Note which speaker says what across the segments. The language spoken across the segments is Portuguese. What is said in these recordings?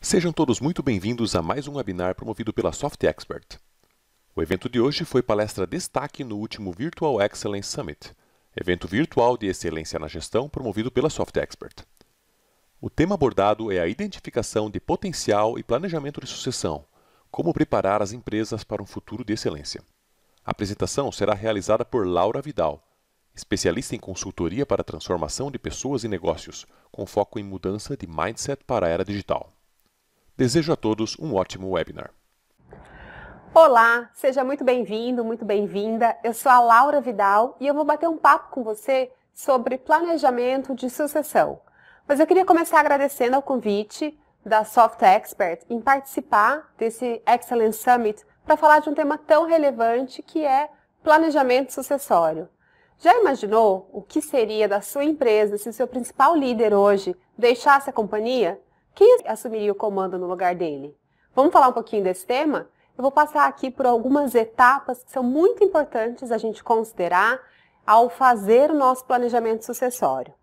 Speaker 1: Sejam todos muito bem-vindos a mais um webinar promovido pela Soft Expert. O evento de hoje foi palestra destaque no último Virtual Excellence Summit, evento virtual de excelência na gestão promovido pela Soft Expert. O tema abordado é a identificação de potencial e planejamento de sucessão, como preparar as empresas para um futuro de excelência. A apresentação será realizada por Laura Vidal, especialista em consultoria para a transformação de pessoas e negócios, com foco em mudança de mindset para a era digital. Desejo a todos um ótimo webinar.
Speaker 2: Olá, seja muito bem-vindo, muito bem-vinda. Eu sou a Laura Vidal e eu vou bater um papo com você sobre planejamento de sucessão. Mas eu queria começar agradecendo ao convite da Soft Expert em participar desse Excellence Summit para falar de um tema tão relevante que é planejamento sucessório. Já imaginou o que seria da sua empresa se o seu principal líder hoje deixasse a companhia? Quem assumiria o comando no lugar dele? Vamos falar um pouquinho desse tema? Eu vou passar aqui por algumas etapas que são muito importantes a gente considerar ao fazer o nosso planejamento sucessório.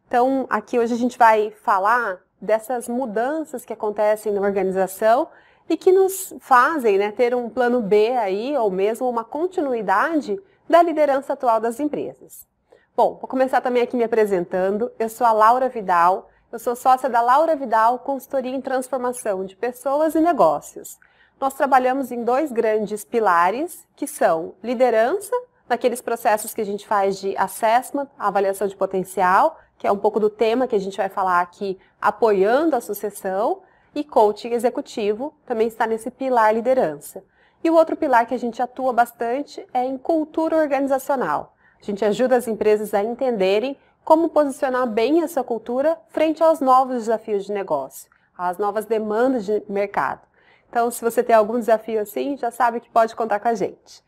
Speaker 2: Então, aqui hoje a gente vai falar dessas mudanças que acontecem na organização e que nos fazem, ter um plano B aí, ou mesmo uma continuidade da liderança atual das empresas. Bom, vou começar também aqui me apresentando. Eu sou a Laura Vidal. Eu sou sócia da Laura Vidal, consultoria em transformação de pessoas e negócios. Nós trabalhamos em dois grandes pilares, que são liderança, naqueles processos que a gente faz de assessment, avaliação de potencial, que é um pouco do tema que a gente vai falar aqui, apoiando a sucessão, e coaching executivo, também está nesse pilar liderança. E o outro pilar que a gente atua bastante é em cultura organizacional. A gente ajuda as empresas a entenderem como posicionar bem a sua cultura frente aos novos desafios de negócio, às novas demandas de mercado. Então, se você tem algum desafio assim, já sabe que pode contar com a gente.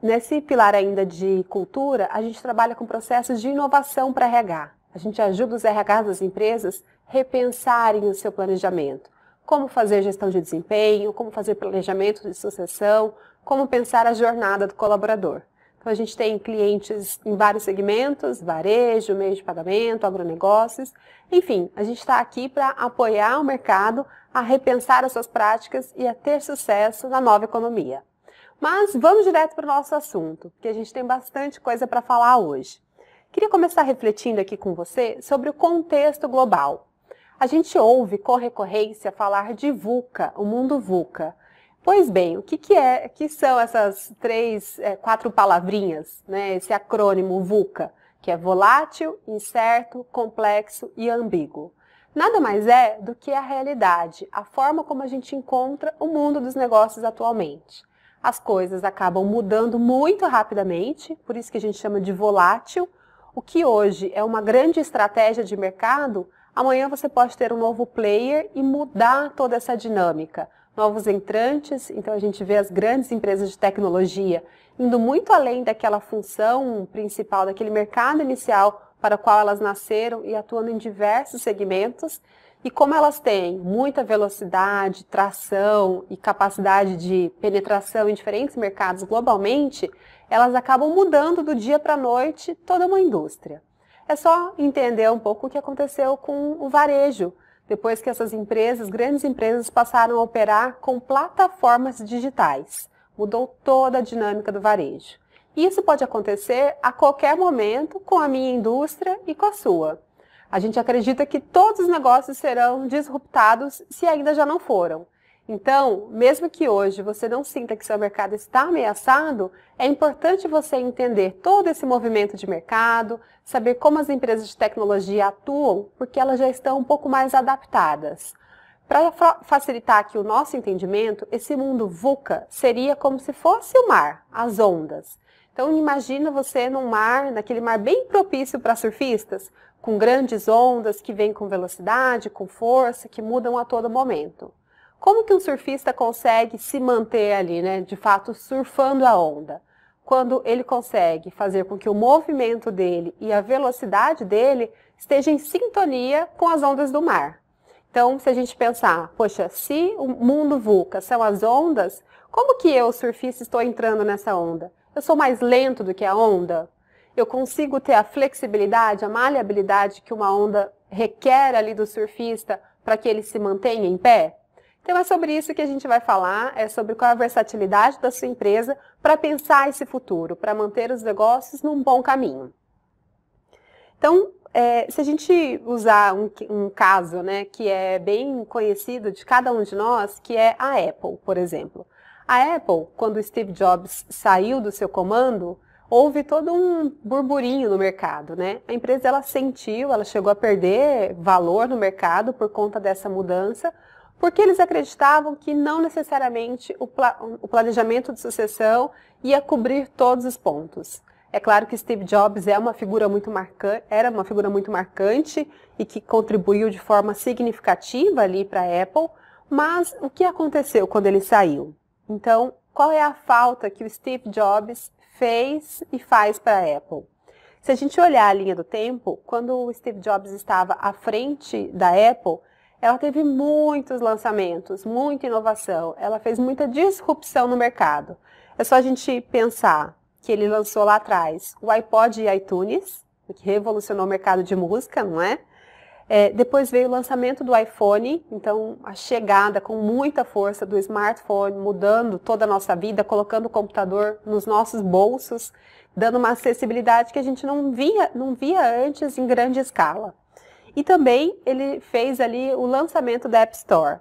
Speaker 2: Nesse pilar ainda de cultura, a gente trabalha com processos de inovação para RH. A gente ajuda os RHs das empresas a repensarem o seu planejamento. Como fazer gestão de desempenho, como fazer planejamento de sucessão, como pensar a jornada do colaborador. Então, a gente tem clientes em vários segmentos, varejo, meio de pagamento, agronegócios. Enfim, a gente está aqui para apoiar o mercado a repensar as suas práticas e a ter sucesso na nova economia. Mas vamos direto para o nosso assunto, porque a gente tem bastante coisa para falar hoje. Queria começar refletindo aqui com você sobre o contexto global. A gente ouve com recorrência falar de VUCA, o mundo VUCA. Pois bem, o que são essas quatro palavrinhas, esse acrônimo VUCA, que é volátil, incerto, complexo e ambíguo? Nada mais é do que a realidade, a forma como a gente encontra o mundo dos negócios atualmente. As coisas acabam mudando muito rapidamente, por isso que a gente chama de volátil. O que hoje é uma grande estratégia de mercado, amanhã você pode ter um novo player e mudar toda essa dinâmica. Novos entrantes, então a gente vê as grandes empresas de tecnologia indo muito além daquela função principal, daquele mercado inicial para o qual elas nasceram e atuando em diversos segmentos. E como elas têm muita velocidade, tração e capacidade de penetração em diferentes mercados globalmente, elas acabam mudando do dia para a noite toda uma indústria. É só entender um pouco o que aconteceu com o varejo, depois que essas empresas, grandes empresas, passaram a operar com plataformas digitais. Mudou toda a dinâmica do varejo. E isso pode acontecer a qualquer momento com a minha indústria e com a sua. A gente acredita que todos os negócios serão disruptados se ainda já não foram. Então, mesmo que hoje você não sinta que seu mercado está ameaçado, é importante você entender todo esse movimento de mercado, saber como as empresas de tecnologia atuam, porque elas já estão um pouco mais adaptadas. Para facilitar aqui o nosso entendimento, esse mundo VUCA seria como se fosse o mar, as ondas. Então, imagina você num mar, naquele mar bem propício para surfistas, com grandes ondas que vêm com velocidade, com força, que mudam a todo momento. Como que um surfista consegue se manter ali, de fato, surfando a onda? Quando ele consegue fazer com que o movimento dele e a velocidade dele estejam em sintonia com as ondas do mar. Então, se a gente pensar, poxa, se o mundo VUCA são as ondas, como que eu, surfista, estou entrando nessa onda? Eu sou mais lento do que a onda? Eu consigo ter a flexibilidade, a maleabilidade que uma onda requer ali do surfista para que ele se mantenha em pé? Então é sobre isso que a gente vai falar, é sobre qual é a versatilidade da sua empresa para pensar esse futuro, para manter os negócios num bom caminho. Então, se a gente usar um caso, né, que é bem conhecido de cada um de nós, que é a Apple, por exemplo. A Apple, quando o Steve Jobs saiu do seu comando, houve todo um burburinho no mercado, né? A empresa, ela sentiu, ela chegou a perder valor no mercado por conta dessa mudança, porque eles acreditavam que não necessariamente o planejamento de sucessão ia cobrir todos os pontos. É claro que Steve Jobs era uma figura muito marcante e que contribuiu de forma significativa ali para a Apple, mas o que aconteceu quando ele saiu? Então, qual é a falta que o Steve Jobs fez e faz para a Apple? Se a gente olhar a linha do tempo, quando o Steve Jobs estava à frente da Apple, ela teve muitos lançamentos, muita inovação, ela fez muita disrupção no mercado. É só a gente pensar que ele lançou lá atrás o iPod e iTunes, que revolucionou o mercado de música, não é? Depois veio o lançamento do iPhone, então a chegada com muita força do smartphone, mudando toda a nossa vida, colocando o computador nos nossos bolsos, dando uma acessibilidade que a gente não via antes em grande escala. E também ele fez ali o lançamento da App Store.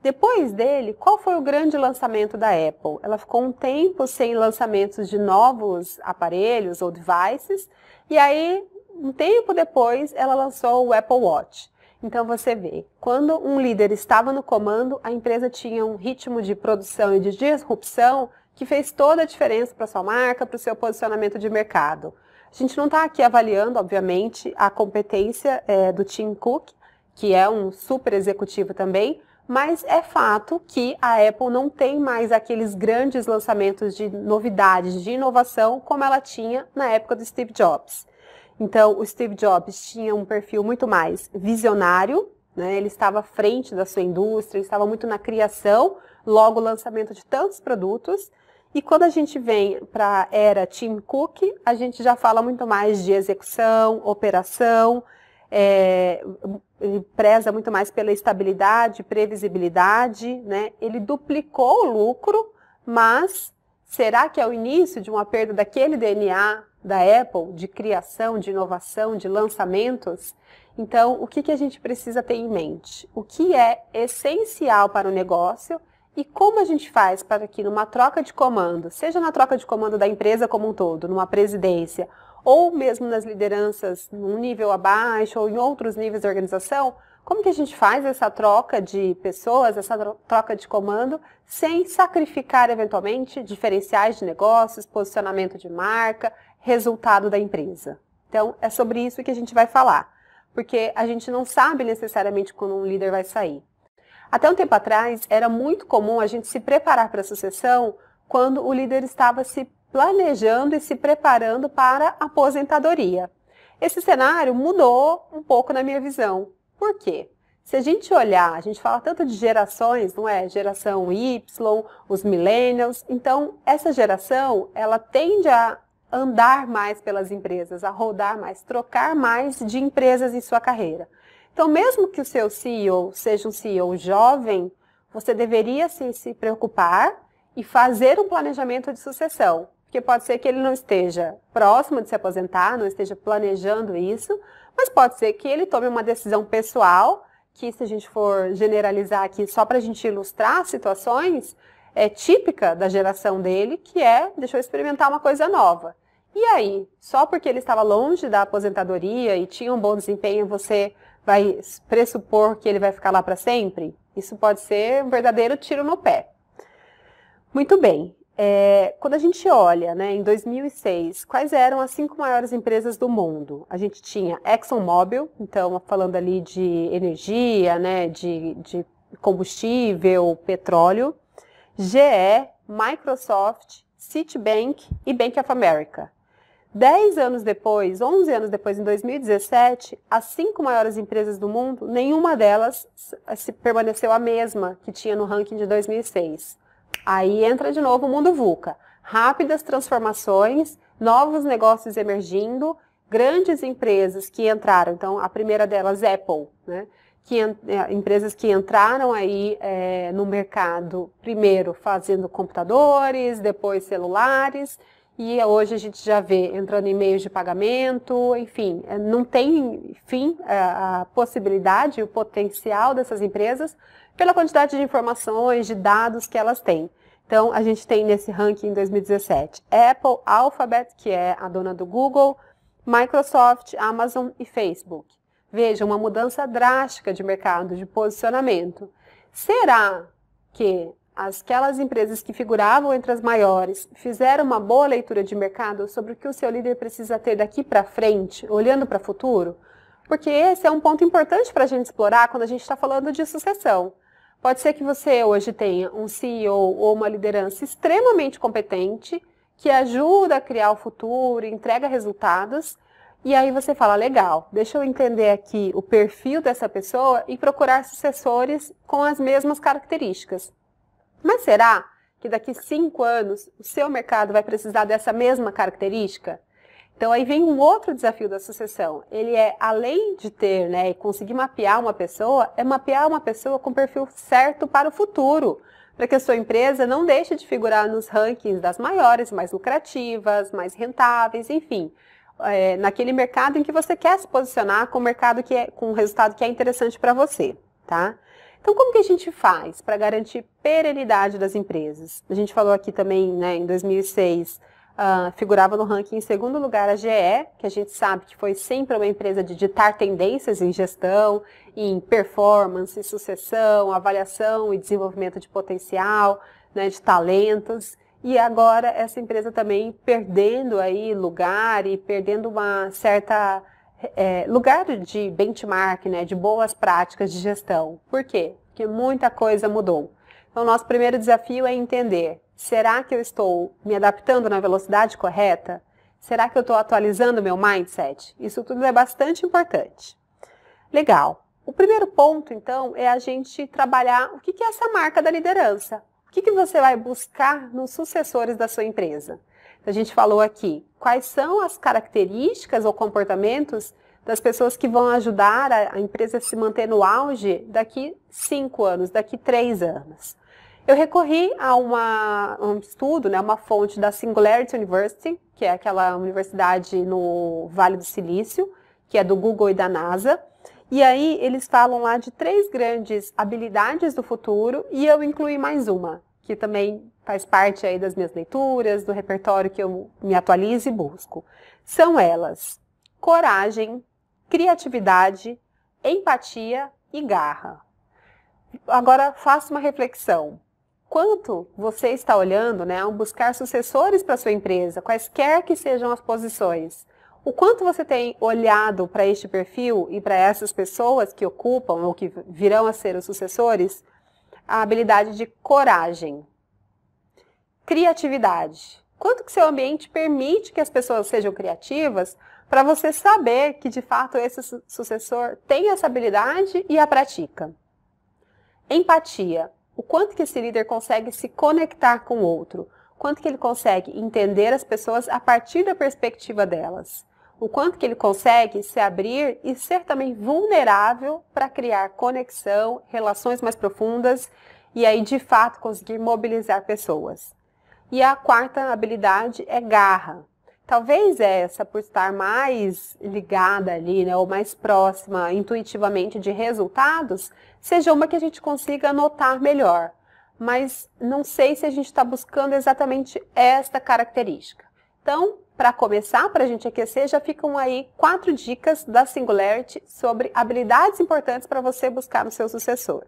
Speaker 2: Depois dele, qual foi o grande lançamento da Apple? Ela ficou um tempo sem lançamentos de novos aparelhos ou devices, e aí, um tempo depois, ela lançou o Apple Watch. Então você vê, quando um líder estava no comando, a empresa tinha um ritmo de produção e de disrupção que fez toda a diferença para a sua marca, para o seu posicionamento de mercado. A gente não está aqui avaliando, obviamente, a competência do Tim Cook, que é um super executivo também, mas é fato que a Apple não tem mais aqueles grandes lançamentos de novidades, de inovação, como ela tinha na época do Steve Jobs. Então, o Steve Jobs tinha um perfil muito mais visionário, né? Ele estava à frente da sua indústria, ele estava muito na criação, logo o lançamento de tantos produtos. E quando a gente vem para a era Tim Cook, a gente já fala muito mais de execução, operação, ele preza muito mais pela estabilidade, previsibilidade, né? Ele duplicou o lucro, mas será que é o início de uma perda daquele DNA da Apple, de criação, de inovação, de lançamentos? Então, o que a gente precisa ter em mente? O que é essencial para o negócio e como a gente faz para que numa troca de comando, seja na troca de comando da empresa como um todo, numa presidência, ou mesmo nas lideranças num nível abaixo ou em outros níveis da organização, como que a gente faz essa troca de pessoas, essa troca de comando, sem sacrificar eventualmente diferenciais de negócios, posicionamento de marca, resultado da empresa? Então, é sobre isso que a gente vai falar, porque a gente não sabe necessariamente quando um líder vai sair. Até um tempo atrás, era muito comum a gente se preparar para a sucessão quando o líder estava se planejando e se preparando para a aposentadoria. Esse cenário mudou um pouco na minha visão. Por quê? Se a gente olhar, a gente fala tanto de gerações, não é? Geração Y, os millennials. Então, essa geração, ela tende a andar mais pelas empresas, a rodar mais, trocar mais de empresas em sua carreira. Então, mesmo que o seu CEO seja um CEO jovem, você deveria sim se preocupar e fazer um planejamento de sucessão. Porque pode ser que ele não esteja próximo de se aposentar, não esteja planejando isso, mas pode ser que ele tome uma decisão pessoal, que se a gente for generalizar aqui só para a gente ilustrar situações, é típica da geração dele, que é, deixa eu experimentar uma coisa nova. E aí, só porque ele estava longe da aposentadoria e tinha um bom desempenho, você vai pressupor que ele vai ficar lá para sempre? Isso pode ser um verdadeiro tiro no pé. Muito bem. Quando a gente olha, né, em 2006, quais eram as 5 maiores empresas do mundo? A gente tinha ExxonMobil, então falando ali de energia, né, de combustível, petróleo, GE, Microsoft, Citibank e Bank of America. 10 anos depois, 11 anos depois, em 2017, as 5 maiores empresas do mundo, nenhuma delas permaneceu a mesma que tinha no ranking de 2006. Aí entra de novo o mundo VUCA. Rápidas transformações, novos negócios emergindo, grandes empresas que entraram. Então, a primeira delas, Apple, né? empresas que entraram aí no mercado, primeiro fazendo computadores, depois celulares, e hoje a gente já vê entrando em meios de pagamento, enfim, não tem fim a possibilidade, o potencial dessas empresas pela quantidade de informações, de dados que elas têm. Então, a gente tem nesse ranking em 2017, Apple, Alphabet, que é a dona do Google, Microsoft, Amazon e Facebook. Veja, uma mudança drástica de mercado, de posicionamento. Será que aquelas empresas que figuravam entre as maiores fizeram uma boa leitura de mercado sobre o que o seu líder precisa ter daqui para frente, olhando para o futuro? Porque esse é um ponto importante para a gente explorar quando a gente está falando de sucessão. Pode ser que você hoje tenha um CEO ou uma liderança extremamente competente, que ajuda a criar o futuro, entrega resultados, e aí você fala, legal, deixa eu entender aqui o perfil dessa pessoa e procurar sucessores com as mesmas características. Mas será que daqui 5 anos o seu mercado vai precisar dessa mesma característica? Então aí vem um outro desafio da sucessão. Ele é, além de ter, e conseguir mapear uma pessoa, é mapear uma pessoa com o perfil certo para o futuro, para que a sua empresa não deixe de figurar nos rankings das maiores, mais lucrativas, mais rentáveis, enfim, naquele mercado em que você quer se posicionar com um resultado que é interessante para você, tá? Então, como que a gente faz para garantir perenidade das empresas? A gente falou aqui também, em 2006, figurava no ranking em segundo lugar a GE, que a gente sabe que foi sempre uma empresa de ditar tendências em gestão, em performance, sucessão, avaliação e desenvolvimento de potencial, de talentos. E agora essa empresa também perdendo aí lugar e perdendo uma certa lugar de benchmark, de boas práticas de gestão. Por quê? Porque muita coisa mudou. Então, nosso primeiro desafio é entender, será que eu estou me adaptando na velocidade correta? Será que eu estou atualizando o meu mindset? Isso tudo é bastante importante. Legal. O primeiro ponto, então, é a gente trabalhar o que é essa marca da liderança. O que você vai buscar nos sucessores da sua empresa? A gente falou aqui, quais são as características ou comportamentos das pessoas que vão ajudar a empresa a se manter no auge daqui 5 anos, daqui 3 anos. Eu recorri a um estudo, uma fonte da Singularity University, que é aquela universidade no Vale do Silício, que é do Google e da NASA. E aí eles falam lá de 3 grandes habilidades do futuro e eu incluí mais uma, que também faz parte aí das minhas leituras, do repertório que eu me atualizo e busco. São elas: coragem, criatividade, empatia e garra. Agora faça uma reflexão. Quanto você está olhando, ao buscar sucessores para sua empresa, quaisquer que sejam as posições, o quanto você tem olhado para este perfil e para essas pessoas que ocupam ou que virão a ser os sucessores, a habilidade de coragem. Criatividade. Quanto que seu ambiente permite que as pessoas sejam criativas para você saber que, de fato, esse sucessor tem essa habilidade e a pratica. Empatia. O quanto que esse líder consegue se conectar com o outro. Quanto que ele consegue entender as pessoas a partir da perspectiva delas. O quanto que ele consegue se abrir e ser também vulnerável para criar conexão, relações mais profundas e aí, de fato, conseguir mobilizar pessoas. E a quarta habilidade é garra. Talvez essa, por estar mais ligada ali, ou mais próxima intuitivamente de resultados, seja uma que a gente consiga notar melhor. Mas não sei se a gente está buscando exatamente esta característica. Então, para começar, para a gente aquecer, já ficam aí 4 dicas da Singularity sobre habilidades importantes para você buscar no seu sucessor.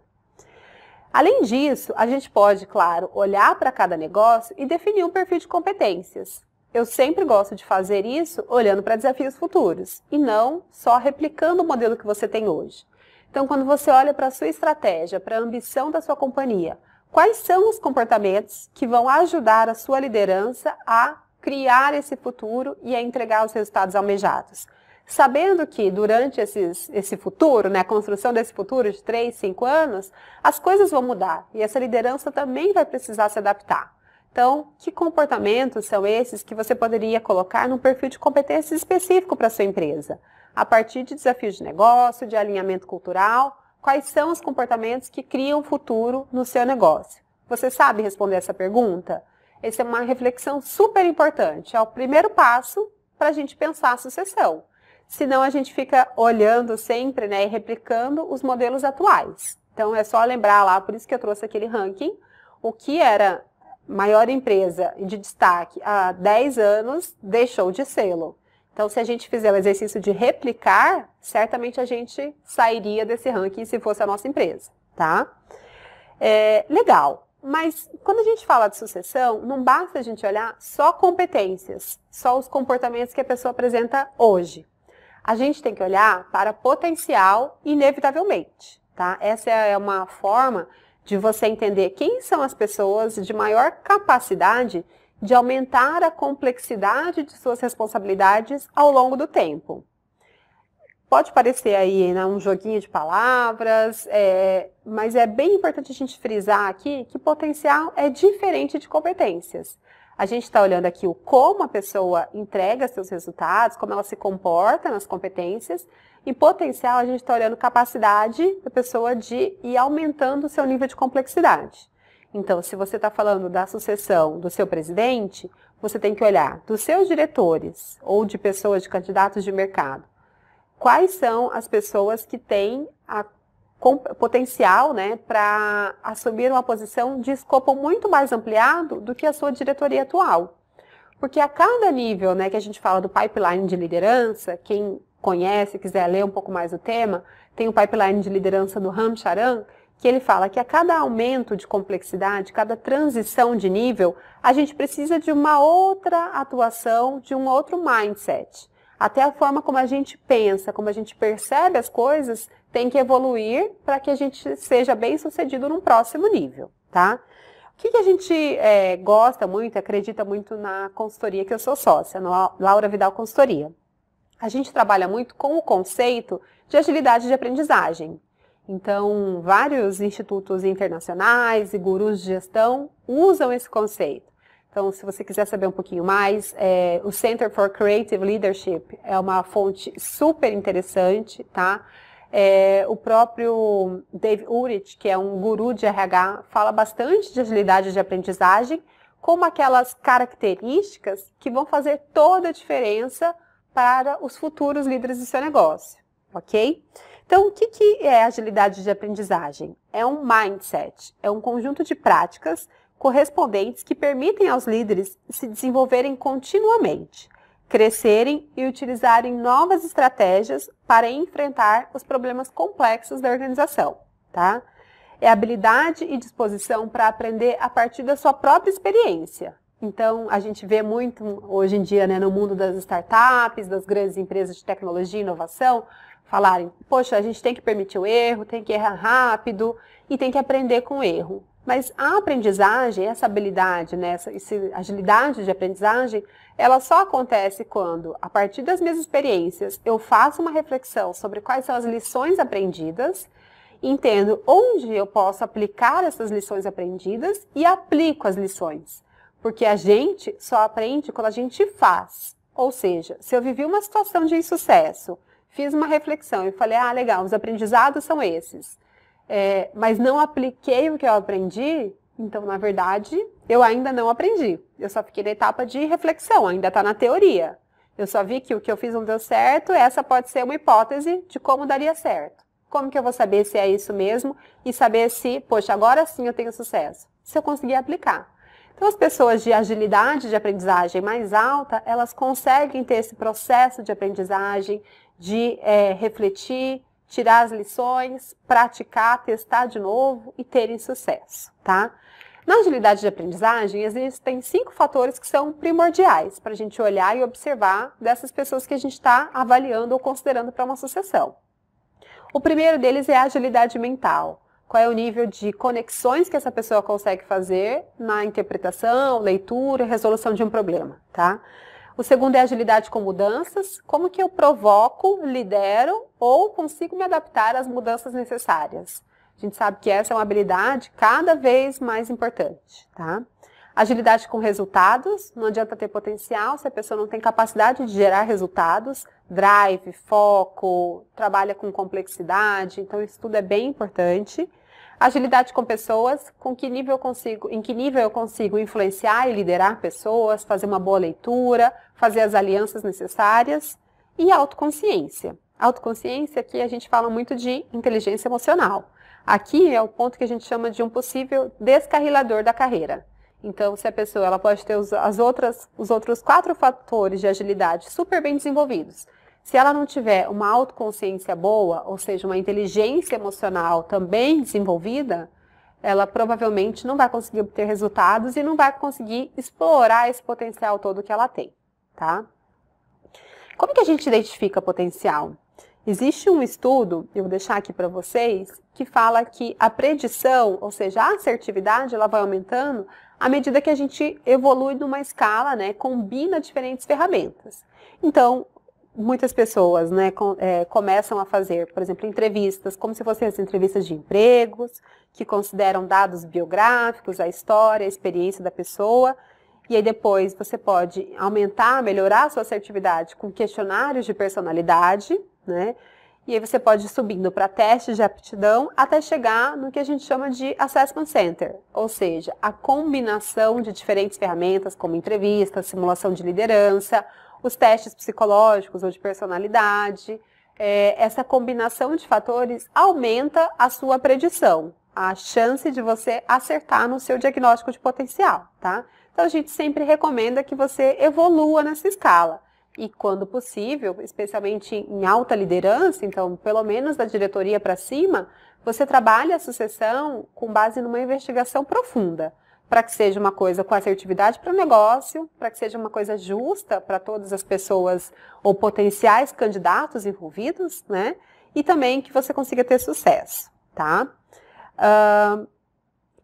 Speaker 2: Além disso, a gente pode, claro, olhar para cada negócio e definir um perfil de competências. Eu sempre gosto de fazer isso olhando para desafios futuros e não só replicando o modelo que você tem hoje. Então, quando você olha para a sua estratégia, para a ambição da sua companhia, quais são os comportamentos que vão ajudar a sua liderança a criar esse futuro e a entregar os resultados almejados? Sabendo que durante esse futuro, a construção desse futuro de 3, 5 anos, as coisas vão mudar e essa liderança também vai precisar se adaptar. Então, que comportamentos são esses que você poderia colocar num perfil de competência específico para a sua empresa? A partir de desafios de negócio, de alinhamento cultural, quais são os comportamentos que criam futuro no seu negócio? Você sabe responder essa pergunta? Essa é uma reflexão super importante. É o primeiro passo para a gente pensar a sucessão. Senão a gente fica olhando sempre, né, e replicando os modelos atuais. Então é só lembrar lá, por isso que eu trouxe aquele ranking, o que era maior empresa de destaque há 10 anos deixou de sê-lo. Então se a gente fizer o exercício de replicar, certamente a gente sairia desse ranking se fosse a nossa empresa, tá? Legal. Mas quando a gente fala de sucessão, não basta a gente olhar só competências, só os comportamentos que a pessoa apresenta hoje. A gente tem que olhar para potencial inevitavelmente, tá? Essa é uma forma de você entender quem são as pessoas de maior capacidade de aumentar a complexidade de suas responsabilidades ao longo do tempo. Pode parecer aí, né, um joguinho de palavras, mas é bem importante a gente frisar aqui que potencial é diferente de competências. A gente está olhando aqui o como a pessoa entrega seus resultados, como ela se comporta nas competências, e potencial a gente está olhando capacidade da pessoa de ir aumentando o seu nível de complexidade. Então, se você está falando da sucessão do seu presidente, você tem que olhar dos seus diretores ou de pessoas, de candidatos de mercado. Quais são as pessoas que têm potencial, né, para assumir uma posição de escopo muito mais ampliado do que a sua diretoria atual? Porque a cada nível, né, que a gente fala do pipeline de liderança, quem conhece, quiser ler um pouco mais o tema, tem o pipeline de liderança do Ram Charan, que ele fala que a cada aumento de complexidade, cada transição de nível, a gente precisa de uma outra atuação, de um outro mindset. Até a forma como a gente pensa, como a gente percebe as coisas, tem que evoluir para que a gente seja bem sucedido num próximo nível, tá? O que a gente gosta muito, acredita muito na consultoria que eu sou sócia, no Laura Vidal Consultoria. A gente trabalha muito com o conceito de agilidade de aprendizagem. Então, vários institutos internacionais e gurus de gestão usam esse conceito. Então, se você quiser saber um pouquinho mais, o Center for Creative Leadership é uma fonte super interessante, tá? O próprio Dave Ulrich, que é um guru de RH, fala bastante de agilidade de aprendizagem, como aquelas características que vão fazer toda a diferença para os futuros líderes do seu negócio, ok? Então, o que é agilidade de aprendizagem? É um mindset, é um conjunto de práticas correspondentes que permitem aos líderes se desenvolverem continuamente, crescerem e utilizarem novas estratégias para enfrentar os problemas complexos da organização, tá? É habilidade e disposição para aprender a partir da sua própria experiência. Então, a gente vê muito hoje em dia, né, no mundo das startups, das grandes empresas de tecnologia e inovação, falarem, poxa, a gente tem que permitir o erro, tem que errar rápido e tem que aprender com o erro. Mas a aprendizagem, essa habilidade, né, essa agilidade de aprendizagem, ela só acontece quando, a partir das minhas experiências, eu faço uma reflexão sobre quais são as lições aprendidas, entendo onde eu posso aplicar essas lições aprendidas e aplico as lições. Porque a gente só aprende quando a gente faz. Ou seja, se eu vivi uma situação de insucesso, fiz uma reflexão e falei, legal, os aprendizados são esses. Mas não apliquei o que eu aprendi, então, na verdade, eu ainda não aprendi. Eu só fiquei na etapa de reflexão, ainda está na teoria. Eu só vi que o que eu fiz não deu certo, essa pode ser uma hipótese de como daria certo. Como que eu vou saber se é isso mesmo e saber se, poxa, agora sim eu tenho sucesso? Se eu conseguir aplicar. Então, as pessoas de agilidade de aprendizagem mais alta, elas conseguem ter esse processo de aprendizagem, de refletir, tirar as lições, praticar, testar de novo e terem sucesso, tá? Na agilidade de aprendizagem, existem 5 fatores que são primordiais para a gente olhar e observar dessas pessoas que a gente está avaliando ou considerando para uma sucessão. O primeiro deles é a agilidade mental. Qual é o nível de conexões que essa pessoa consegue fazer na interpretação, leitura, resolução de um problema, tá? O segundo é agilidade com mudanças, como que eu provoco, lidero ou consigo me adaptar às mudanças necessárias. A gente sabe que essa é uma habilidade cada vez mais importante, tá? Agilidade com resultados, não adianta ter potencial se a pessoa não tem capacidade de gerar resultados, drive, foco, trabalha com complexidade, então isso tudo é bem importante. Agilidade com pessoas, em que nível eu consigo influenciar e liderar pessoas, fazer uma boa leitura, fazer as alianças necessárias. E autoconsciência. Autoconsciência, aqui a gente fala muito de inteligência emocional. Aqui é o ponto que a gente chama de um possível descarrilador da carreira. Então, se a pessoa ela pode ter os outros 4 fatores de agilidade super bem desenvolvidos. Se ela não tiver uma autoconsciência boa, ou seja, uma inteligência emocional também desenvolvida, ela provavelmente não vai conseguir obter resultados e não vai conseguir explorar esse potencial todo que ela tem, tá? Como que a gente identifica potencial? Existe um estudo, eu vou deixar aqui para vocês, que fala que a predição, ou seja, a assertividade, ela vai aumentando à medida que a gente evolui numa escala, né, combina diferentes ferramentas. Então, muitas pessoas, né, começam a fazer, por exemplo, entrevistas, como se fossem as entrevistas de empregos, que consideram dados biográficos, a história, a experiência da pessoa, e aí depois você pode aumentar, melhorar a sua assertividade com questionários de personalidade, né? E aí você pode ir subindo para testes de aptidão até chegar no que a gente chama de Assessment Center, ou seja, a combinação de diferentes ferramentas como entrevista, simulação de liderança, os testes psicológicos ou de personalidade. Essa combinação de fatores aumenta a sua predição, a chance de você acertar no seu diagnóstico de potencial, tá? Então a gente sempre recomenda que você evolua nessa escala. E quando possível, especialmente em alta liderança, então pelo menos da diretoria para cima, você trabalha a sucessão com base numa investigação profunda, para que seja uma coisa com assertividade para o negócio, para que seja uma coisa justa para todas as pessoas ou potenciais candidatos envolvidos, né? E também que você consiga ter sucesso, tá?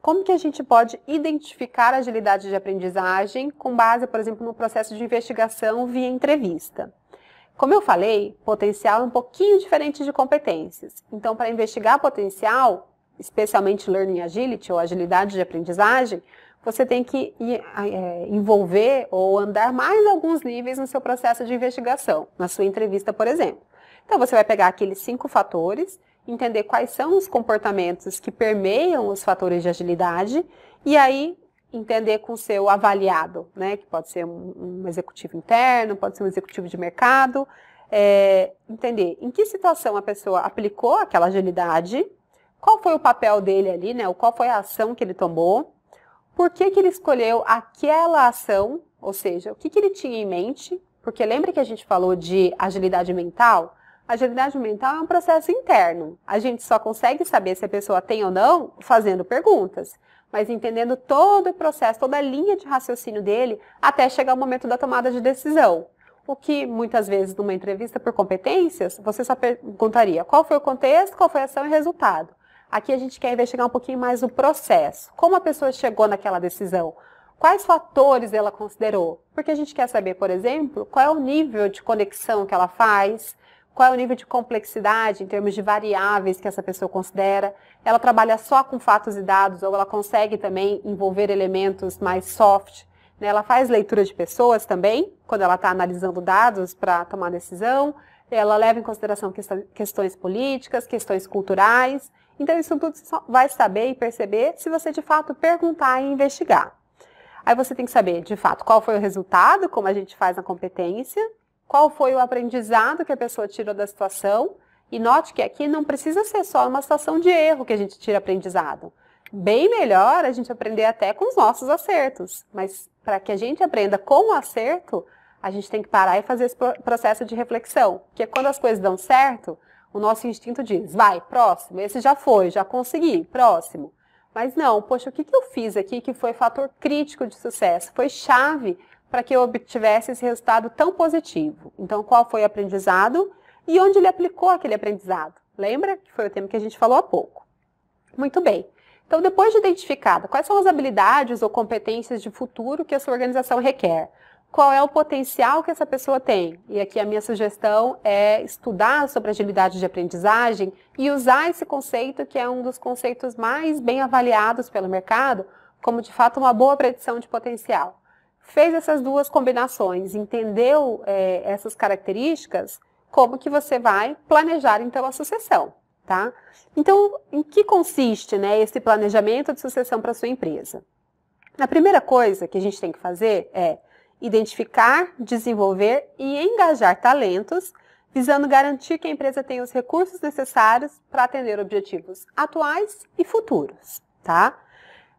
Speaker 2: Como que a gente pode identificar a agilidade de aprendizagem com base, por exemplo, no processo de investigação via entrevista? Como eu falei, potencial é um pouquinho diferente de competências. Então, para investigar potencial, especialmente Learning Agility ou agilidade de aprendizagem, você tem que envolver ou andar mais alguns níveis no seu processo de investigação, na sua entrevista, por exemplo. Então, você vai pegar aqueles 5 fatores, entender quais são os comportamentos que permeiam os fatores de agilidade e aí entender com o seu avaliado, né, que pode ser um executivo interno, pode ser um executivo de mercado, entender em que situação a pessoa aplicou aquela agilidade, qual foi o papel dele ali, né, qual foi a ação que ele tomou, por que ele escolheu aquela ação, ou seja, o que ele tinha em mente, porque lembra que a gente falou de agilidade mental? A agilidade mental é um processo interno. A gente só consegue saber se a pessoa tem ou não fazendo perguntas, mas entendendo todo o processo, toda a linha de raciocínio dele, até chegar o momento da tomada de decisão. O que, muitas vezes, numa entrevista por competências, você só perguntaria qual foi o contexto, qual foi a ação e resultado. Aqui a gente quer investigar um pouquinho mais o processo. Como a pessoa chegou naquela decisão? Quais fatores ela considerou? Porque a gente quer saber, por exemplo, qual é o nível de conexão que ela faz, qual é o nível de complexidade em termos de variáveis que essa pessoa considera. Ela trabalha só com fatos e dados ou ela consegue também envolver elementos mais soft, né? Ela faz leitura de pessoas também, quando ela está analisando dados para tomar decisão. Ela leva em consideração questões políticas, questões culturais. Então, isso tudo você vai saber e perceber se você, de fato, perguntar e investigar. Aí você tem que saber, de fato, qual foi o resultado, como a gente faz na competência, qual foi o aprendizado que a pessoa tirou da situação. E note que aqui não precisa ser só uma situação de erro que a gente tira aprendizado. Bem melhor a gente aprender até com os nossos acertos. Mas para que a gente aprenda com o acerto, a gente tem que parar e fazer esse processo de reflexão. Porque quando as coisas dão certo, o nosso instinto diz, vai, próximo, esse já foi, já consegui, próximo. Mas não, poxa, o que eu fiz aqui que foi fator crítico de sucesso? Foi chave para que eu obtivesse esse resultado tão positivo. Então, qual foi o aprendizado e onde ele aplicou aquele aprendizado? Lembra que foi o tema que a gente falou há pouco? Muito bem. Então, depois de identificada, quais são as habilidades ou competências de futuro que a sua organização requer? Qual é o potencial que essa pessoa tem? E aqui a minha sugestão é estudar sobre agilidade de aprendizagem e usar esse conceito, que é um dos conceitos mais bem avaliados pelo mercado, como de fato uma boa predição de potencial. Fez essas duas combinações, entendeu essas características, como que você vai planejar então a sucessão, tá? Então, em que consiste, né, esse planejamento de sucessão para a sua empresa? A primeira coisa que a gente tem que fazer é identificar, desenvolver e engajar talentos, visando garantir que a empresa tenha os recursos necessários para atender objetivos atuais e futuros, tá?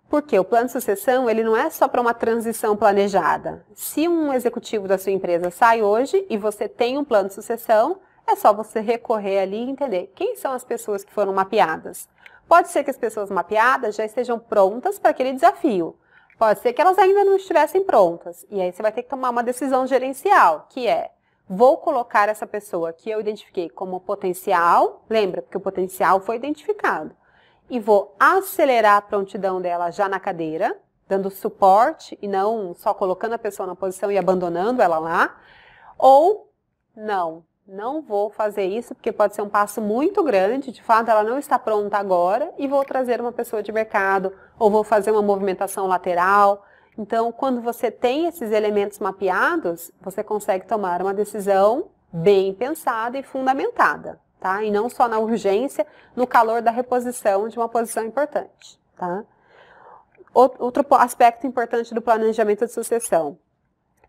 Speaker 2: Porque o plano de sucessão, ele não é só para uma transição planejada. Se um executivo da sua empresa sai hoje e você tem um plano de sucessão, é só você recorrer ali e entender quem são as pessoas que foram mapeadas. Pode ser que as pessoas mapeadas já estejam prontas para aquele desafio. Pode ser que elas ainda não estivessem prontas. E aí você vai ter que tomar uma decisão gerencial, que é, vou colocar essa pessoa que eu identifiquei como potencial, lembra, porque o potencial foi identificado, e vou acelerar a prontidão dela já na cadeira, dando suporte e não só colocando a pessoa na posição e abandonando ela lá, ou não vou fazer isso porque pode ser um passo muito grande, de fato ela não está pronta agora e vou trazer uma pessoa de mercado ou vou fazer uma movimentação lateral. Então, quando você tem esses elementos mapeados, você consegue tomar uma decisão bem pensada e fundamentada. Tá? E não só na urgência, no calor da reposição de uma posição importante. Tá? Outro aspecto importante do planejamento de sucessão.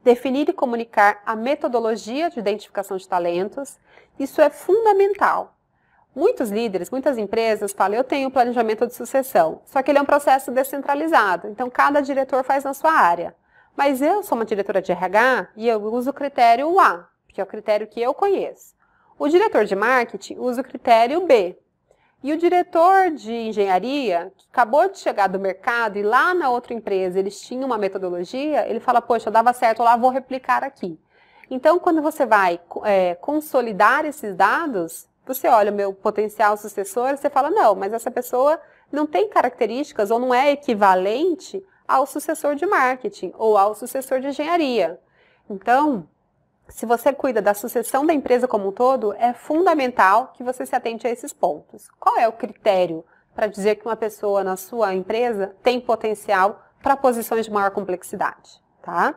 Speaker 2: Definir e comunicar a metodologia de identificação de talentos. Isso é fundamental. Muitos líderes, muitas empresas falam, eu tenho planejamento de sucessão, só que ele é um processo descentralizado, então cada diretor faz na sua área. Mas eu sou uma diretora de RH e eu uso o critério A, que é o critério que eu conheço. O diretor de marketing usa o critério B. E o diretor de engenharia, que acabou de chegar do mercado e lá na outra empresa eles tinham uma metodologia, ele fala, poxa, dava certo lá, vou replicar aqui. Então, quando você vai consolidar esses dados, você olha o meu potencial sucessor e você fala, não, mas essa pessoa não tem características ou não é equivalente ao sucessor de marketing ou ao sucessor de engenharia. Então, se você cuida da sucessão da empresa como um todo, é fundamental que você se atente a esses pontos. Qual é o critério para dizer que uma pessoa na sua empresa tem potencial para posições de maior complexidade? Tá?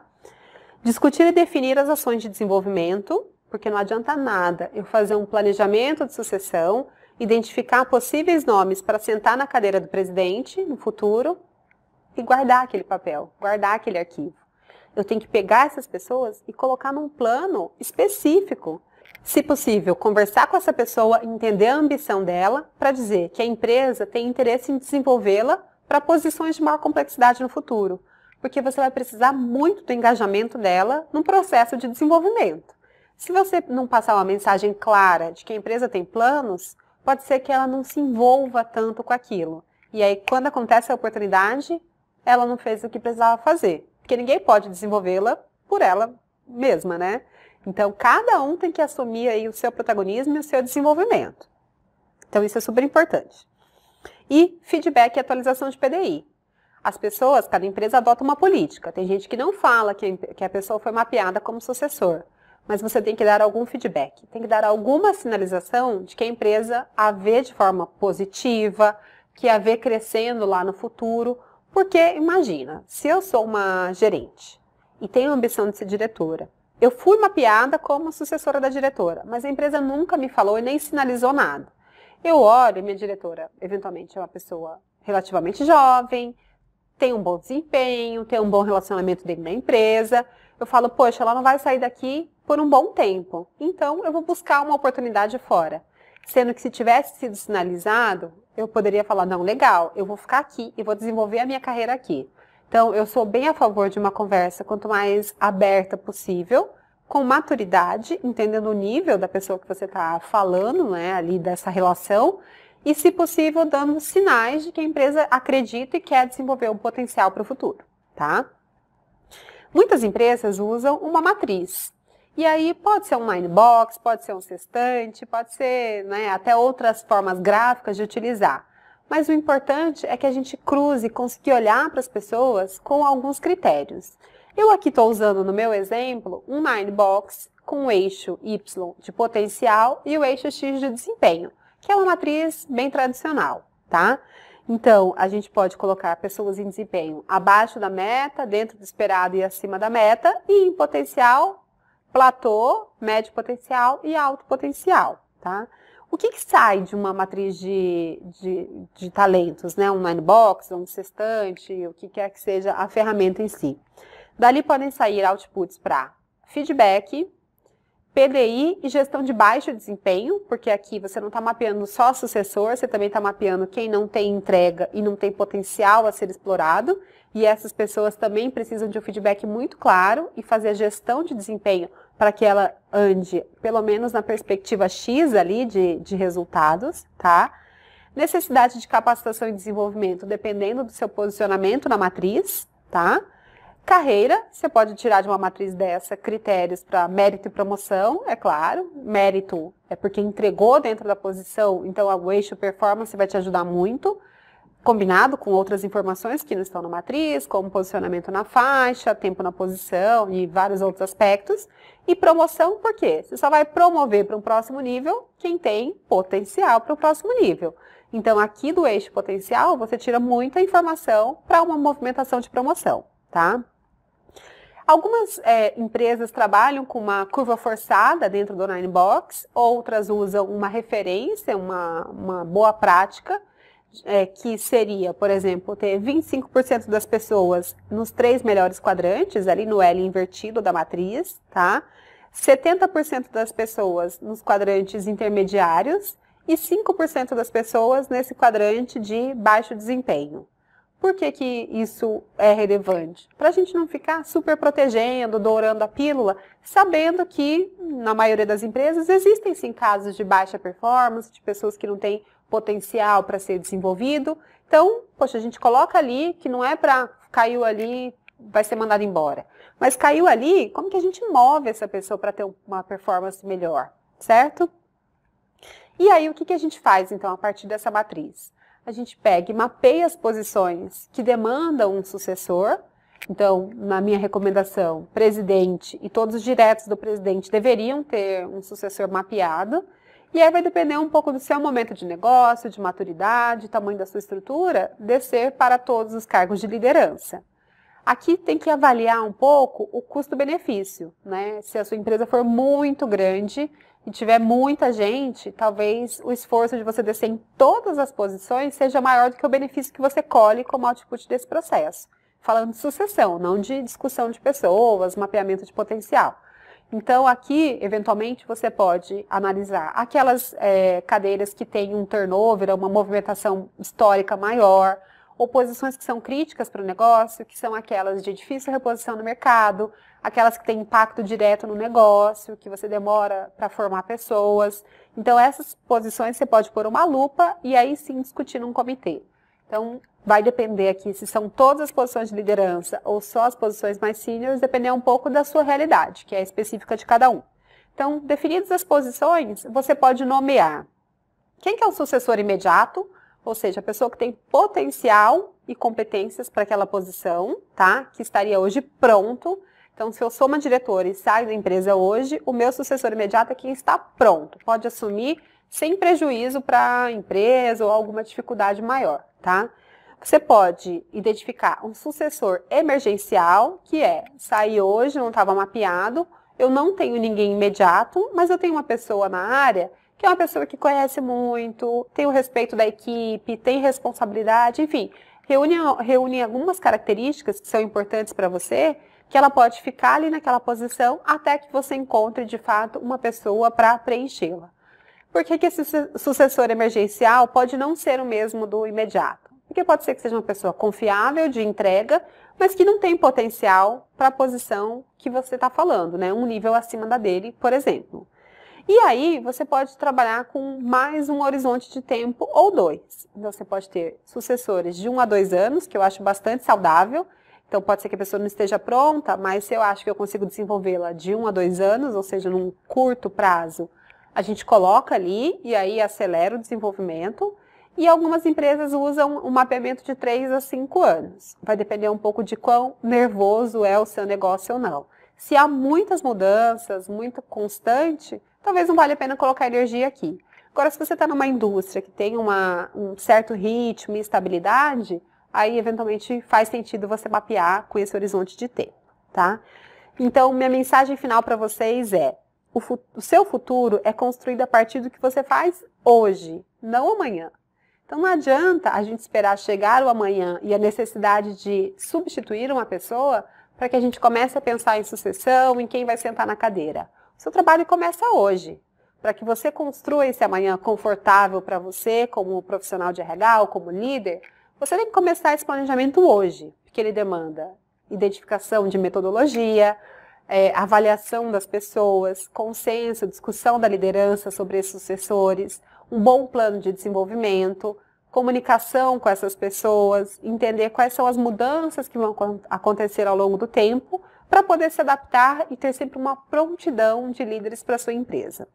Speaker 2: Discutir e definir as ações de desenvolvimento, porque não adianta nada eu fazer um planejamento de sucessão, identificar possíveis nomes para sentar na cadeira do presidente no futuro e guardar aquele papel, guardar aquele arquivo. Eu tenho que pegar essas pessoas e colocar num plano específico. Se possível, conversar com essa pessoa, entender a ambição dela, para dizer que a empresa tem interesse em desenvolvê-la para posições de maior complexidade no futuro. Porque você vai precisar muito do engajamento dela no processo de desenvolvimento. Se você não passar uma mensagem clara de que a empresa tem planos, pode ser que ela não se envolva tanto com aquilo. E aí, quando acontece a oportunidade, ela não fez o que precisava fazer. Porque ninguém pode desenvolvê-la por ela mesma, né? Então, cada um tem que assumir aí o seu protagonismo e o seu desenvolvimento. Então, isso é super importante. E feedback e atualização de PDI. As pessoas, cada empresa adota uma política. Tem gente que não fala que a pessoa foi mapeada como sucessor. Mas você tem que dar algum feedback. Tem que dar alguma sinalização de que a empresa a vê de forma positiva, que a vê crescendo lá no futuro. Porque, imagina, se eu sou uma gerente e tenho a ambição de ser diretora, eu fui mapeada como sucessora da diretora, mas a empresa nunca me falou e nem sinalizou nada. Eu olho, minha diretora, eventualmente, é uma pessoa relativamente jovem, tem um bom desempenho, tem um bom relacionamento dentro da empresa. Eu falo, poxa, ela não vai sair daqui por um bom tempo, então eu vou buscar uma oportunidade fora. Sendo que se tivesse sido sinalizado, eu poderia falar, não, legal, eu vou ficar aqui e vou desenvolver a minha carreira aqui. Então, eu sou bem a favor de uma conversa quanto mais aberta possível, com maturidade, entendendo o nível da pessoa que você está falando, né, ali dessa relação, e, se possível, dando sinais de que a empresa acredita e quer desenvolver um potencial para o futuro, tá? Muitas empresas usam uma matriz. E aí pode ser um Mindbox, pode ser um sextante, pode ser, né, até outras formas gráficas de utilizar. Mas o importante é que a gente cruze e consiga olhar para as pessoas com alguns critérios. Eu aqui estou usando no meu exemplo um Mindbox com o eixo Y de potencial e o eixo X de desempenho, que é uma matriz bem tradicional, tá? Então, a gente pode colocar pessoas em desempenho abaixo da meta, dentro do esperado e acima da meta, e em potencial, platô, médio potencial e alto potencial, tá? O que sai de uma matriz de talentos, né? Um Ninebox, um sextante, o que quer que seja a ferramenta em si. Dali podem sair outputs para feedback, PDI e gestão de baixo desempenho, porque aqui você não está mapeando só sucessor, você também está mapeando quem não tem entrega e não tem potencial a ser explorado, e essas pessoas também precisam de um feedback muito claro e fazer a gestão de desempenho para que ela ande, pelo menos na perspectiva X ali de resultados, tá? Necessidade de capacitação e desenvolvimento, dependendo do seu posicionamento na matriz, tá? Carreira, você pode tirar de uma matriz dessa critérios para mérito e promoção, é claro. Mérito é porque entregou dentro da posição, então o eixo performance vai te ajudar muito, combinado com outras informações que não estão na matriz, como posicionamento na faixa, tempo na posição e vários outros aspectos. E promoção, por quê? Você só vai promover para um próximo nível quem tem potencial para o próximo nível. Então, aqui do eixo potencial, você tira muita informação para uma movimentação de promoção, tá? Algumas empresas trabalham com uma curva forçada dentro do Ninebox, outras usam uma referência, uma boa prática, que seria, por exemplo, ter 25% das pessoas nos 3 melhores quadrantes, ali no L invertido da matriz, tá? 70% das pessoas nos quadrantes intermediários e 5% das pessoas nesse quadrante de baixo desempenho. Por que que isso é relevante? Para a gente não ficar super protegendo, dourando a pílula, sabendo que, na maioria das empresas, existem sim casos de baixa performance, de pessoas que não têm potencial para ser desenvolvido. Então, poxa, a gente coloca ali que não é para caiu ali, vai ser mandado embora. Mas caiu ali, como que a gente move essa pessoa para ter uma performance melhor, certo? E aí, o que que a gente faz, então, a partir dessa matriz? A gente pega e mapeia as posições que demandam um sucessor. Então, na minha recomendação, presidente e todos os diretos do presidente deveriam ter um sucessor mapeado. E aí vai depender um pouco do seu momento de negócio, de maturidade, tamanho da sua estrutura, descer para todos os cargos de liderança. Aqui tem que avaliar um pouco o custo-benefício, né? Se a sua empresa for muito grande e tiver muita gente, talvez o esforço de você descer em todas as posições seja maior do que o benefício que você colhe como output desse processo. Falando de sucessão, não de discussão de pessoas, mapeamento de potencial. Então, aqui, eventualmente, você pode analisar aquelas cadeiras que têm um turnover, uma movimentação histórica maior, ou posições que são críticas para o negócio, que são aquelas de difícil reposição no mercado, aquelas que têm impacto direto no negócio, que você demora para formar pessoas. Então, essas posições você pode pôr uma lupa e aí sim discutir num comitê. Então, vai depender aqui se são todas as posições de liderança ou só as posições mais seniors, depender um pouco da sua realidade, que é específica de cada um. Então, definidas as posições, você pode nomear quem que é o sucessor imediato, ou seja, a pessoa que tem potencial e competências para aquela posição, tá? Que estaria hoje pronto. Então, se eu sou uma diretora e saio da empresa hoje, o meu sucessor imediato é quem está pronto. Pode assumir sem prejuízo para a empresa ou alguma dificuldade maior, tá? Você pode identificar um sucessor emergencial, que é sair hoje, não estava mapeado, eu não tenho ninguém imediato, mas eu tenho uma pessoa na área que é uma pessoa que conhece muito, tem o respeito da equipe, tem responsabilidade, enfim, reúne algumas características que são importantes para você, que ela pode ficar ali naquela posição até que você encontre, de fato, uma pessoa para preenchê-la. Por que que esse sucessor emergencial pode não ser o mesmo do imediato? Porque pode ser que seja uma pessoa confiável, de entrega, mas que não tem potencial para a posição que você está falando, né? Um nível acima da dele, por exemplo. E aí, você pode trabalhar com mais um horizonte de tempo ou 2. Então, você pode ter sucessores de 1 a 2 anos, que eu acho bastante saudável. Então, pode ser que a pessoa não esteja pronta, mas se eu acho que eu consigo desenvolvê-la de 1 a 2 anos, ou seja, num curto prazo, a gente coloca ali e aí acelera o desenvolvimento. E algumas empresas usam um mapeamento de 3 a 5 anos. Vai depender um pouco de quão nervoso é o seu negócio ou não. Se há muitas mudanças, muito constante, talvez não valha a pena colocar energia aqui. Agora, se você está numa indústria que tem um certo ritmo e estabilidade, aí eventualmente faz sentido você mapear com esse horizonte de tempo, tá? Então, minha mensagem final para vocês é: o seu futuro é construído a partir do que você faz hoje, não amanhã. Então, não adianta a gente esperar chegar o amanhã e a necessidade de substituir uma pessoa para que a gente comece a pensar em sucessão, em quem vai sentar na cadeira. O seu trabalho começa hoje, para que você construa esse amanhã confortável para você, como profissional de RH ou como líder. Você tem que começar esse planejamento hoje, porque ele demanda identificação de metodologia, avaliação das pessoas, consenso, discussão da liderança sobre esses sucessores, um bom plano de desenvolvimento, comunicação com essas pessoas, entender quais são as mudanças que vão acontecer ao longo do tempo, para poder se adaptar e ter sempre uma prontidão de líderes para a sua empresa.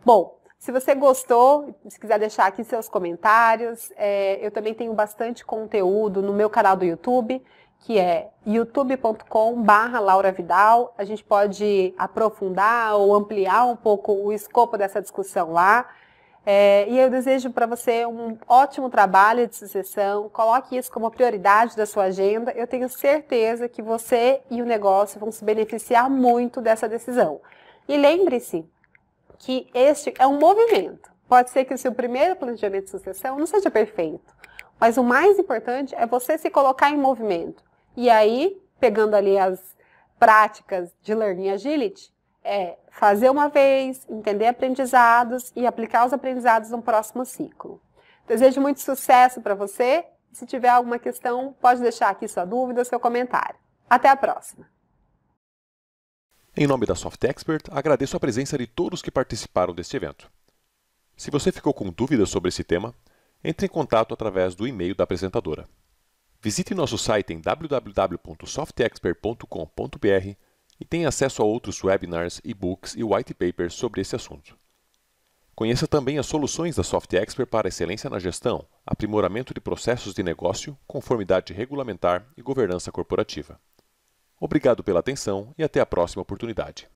Speaker 2: Bom, se você gostou, se quiser deixar aqui seus comentários, eu também tenho bastante conteúdo no meu canal do YouTube, que é youtube.com/lauravidal. A gente pode aprofundar ou ampliar um pouco o escopo dessa discussão lá. E eu desejo para você um ótimo trabalho de sucessão. Coloque isso como prioridade da sua agenda. Eu tenho certeza que você e o negócio vão se beneficiar muito dessa decisão. E lembre-se que este é um movimento. Pode ser que o seu primeiro planejamento de sucessão não seja perfeito, mas o mais importante é você se colocar em movimento. E aí, pegando ali as práticas de Learning Agility, fazer uma vez, entender aprendizados e aplicar os aprendizados no próximo ciclo. Desejo muito sucesso para você. Se tiver alguma questão, pode deixar aqui sua dúvida, seu comentário. Até a próxima!
Speaker 1: Em nome da Soft Expert, agradeço a presença de todos que participaram deste evento. Se você ficou com dúvidas sobre esse tema, entre em contato através do e-mail da apresentadora. Visite nosso site em www.softexpert.com.br e tenha acesso a outros webinars, e-books e white papers sobre esse assunto. Conheça também as soluções da Soft Expert para excelência na gestão, aprimoramento de processos de negócio, conformidade regulamentar e governança corporativa. Obrigado pela atenção e até a próxima oportunidade.